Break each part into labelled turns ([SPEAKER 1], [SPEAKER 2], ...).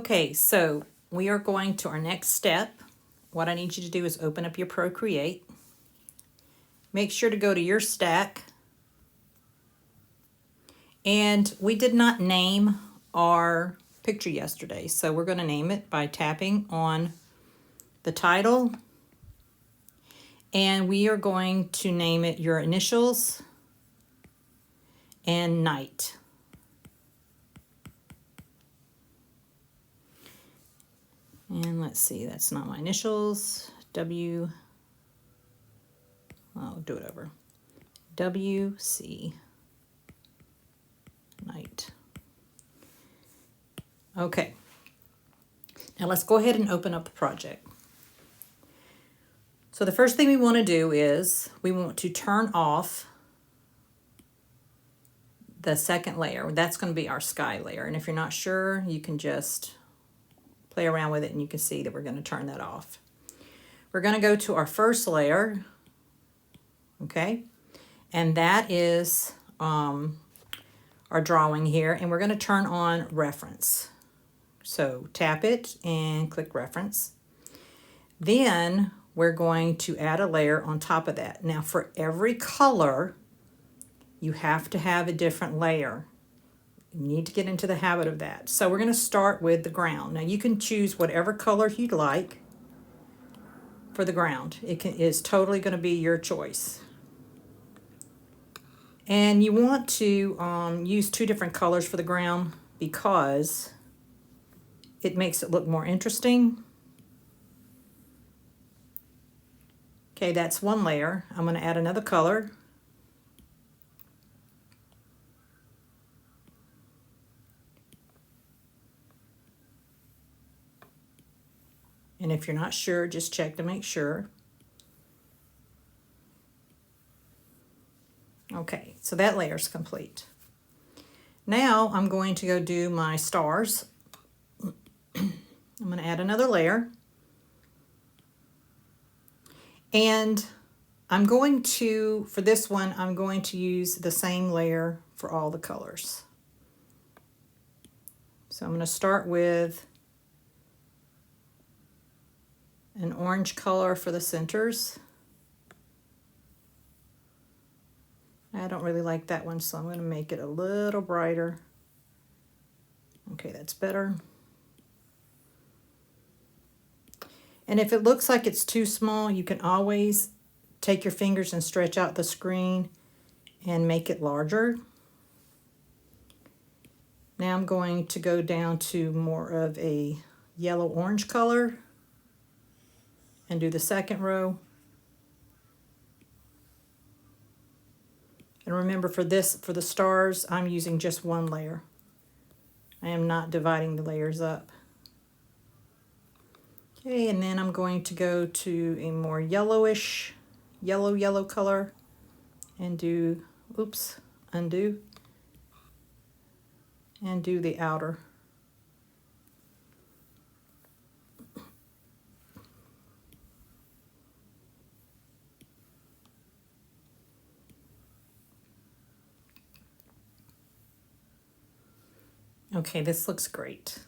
[SPEAKER 1] Okay, so we are going to our next step. What I need you to do is open up your Procreate. Make sure to go to your stack. And we did not name our picture yesterday, so we're going to name it by tapping on the title. And we are going to name it your initials and night. And let's see, that's not my initials. I'll do it over. WC night. Okay. Now let's go ahead and open up the project. So the first thing we want to do is we want to turn off the second layer. That's going to be our sky layer. And if you're not sure, you can just play around with it and you can see that we're going to turn that off. We're going to go to our first layer. Okay. And that is our drawing here. And we're going to turn on reference. So tap it and click reference. Then we're going to add a layer on top of that. Now for every color, you have to have a different layer. You need to get into the habit of that. So we're going to start with the ground. Now you can choose whatever color you'd like for the ground. It is totally going to be your choice. And you want to use two different colors for the ground because it makes it look more interesting. Okay, that's one layer. I'm going to add another color. And if you're not sure, just check to make sure. Okay, so that layer's complete. Now I'm going to go do my stars. I'm going to add another layer. And I'm going to, for this one, I'm going to use the same layer for all the colors. So I'm going to start with an orange color for the centers. I don't really like that one, so I'm going to make it a little brighter. Okay, that's better. And if it looks like it's too small, you can always take your fingers and stretch out the screen and make it larger. Now I'm going to go down to more of a yellow-orange color and do the second row. And remember for the stars, I'm using just one layer. I am not dividing the layers up. Okay, and then I'm going to go to a more yellowish, yellow color and do, undo, and do the outer. Okay, this looks great.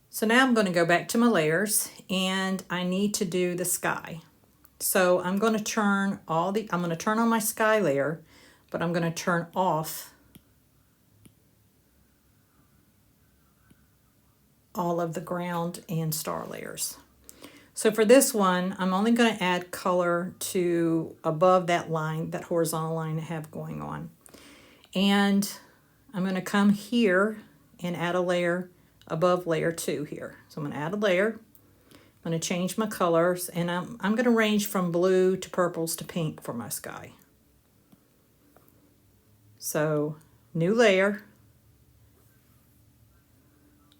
[SPEAKER 1] So now I'm going to go back to my layers and I need to do the sky. So I'm going to turn I'm going to turn on my sky layer, but I'm going to turn off all of the ground and star layers. So for this one, I'm only going to add color to above that line, that horizontal line I have going on. And I'm going to come here and add a layer above layer 2 here. So I'm going to add a layer. I'm going to change my colors, and I'm going to range from blue to purples to pink for my sky. So new layer.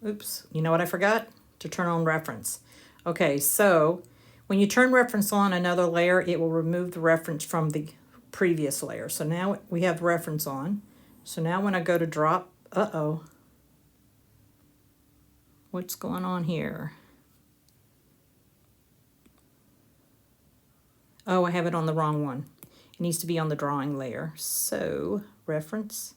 [SPEAKER 1] Oops, you know what I forgot? To turn on reference. Okay, so when you turn reference on another layer, it will remove the reference from the previous layer. So now we have reference on. So now when I go to drop, what's going on here? Oh, I have it on the wrong one. It needs to be on the drawing layer. So reference.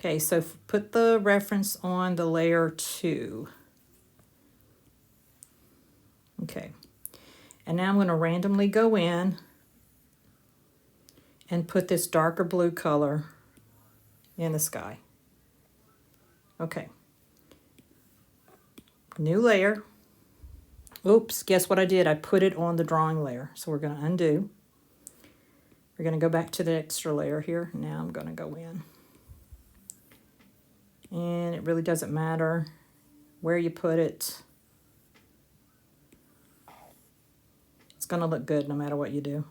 [SPEAKER 1] Okay, so put the reference on the layer 2. Okay. And now I'm going to randomly go in and put this darker blue color in the sky. Okay. New layer. Oops, guess what I did? I put it on the drawing layer. So we're going to undo. We're going to go back to the extra layer here. Now I'm going to go in. And it really doesn't matter where you put it. It's going to look good no matter what you do.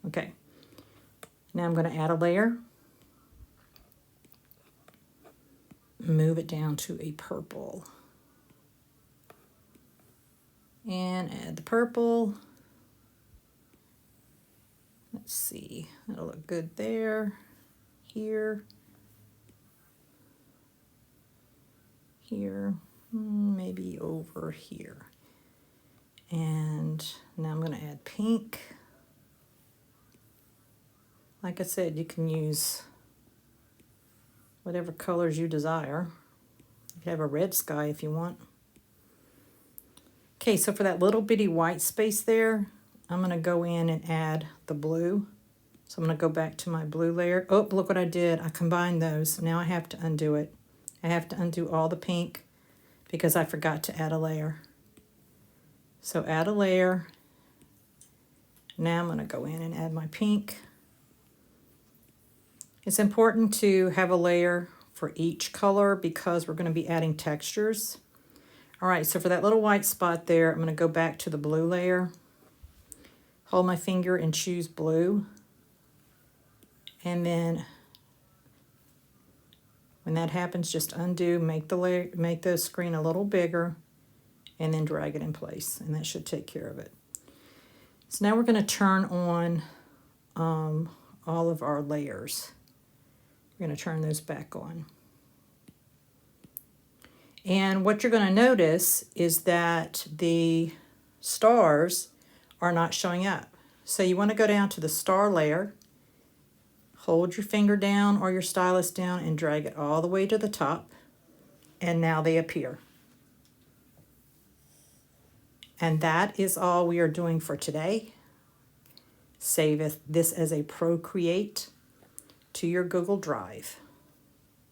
[SPEAKER 1] Okay. Now I'm going to add a layer. Move it down to a purple. And add the purple. Let's see, that'll look good there, here, here, maybe over here. And now I'm going to add pink. Like I said, you can use whatever colors you desire. You can have a red sky if you want. Okay, so for that little bitty white space there, I'm going to go in and add the blue. So I'm going to go back to my blue layer. Oh, look what I did. I combined those. Now I have to undo it. I have to undo all the pink because I forgot to add a layer. So add a layer. Now I'm going to go in and add my pink. It's important to have a layer for each color because we're going to be adding textures. All right, so for that little white spot there, I'm going to go back to the blue layer. Hold my finger and choose blue. And then when that happens, just undo, make the screen a little bigger, and then drag it in place. And that should take care of it. So now we're going to turn on all of our layers. We're going to turn those back on. And what you're going to notice is that the stars are not showing up. So you want to go down to the star layer, hold your finger down or your stylus down and drag it all the way to the top, and now they appear. And that is all we are doing for today. Save this as a Procreate to your Google Drive.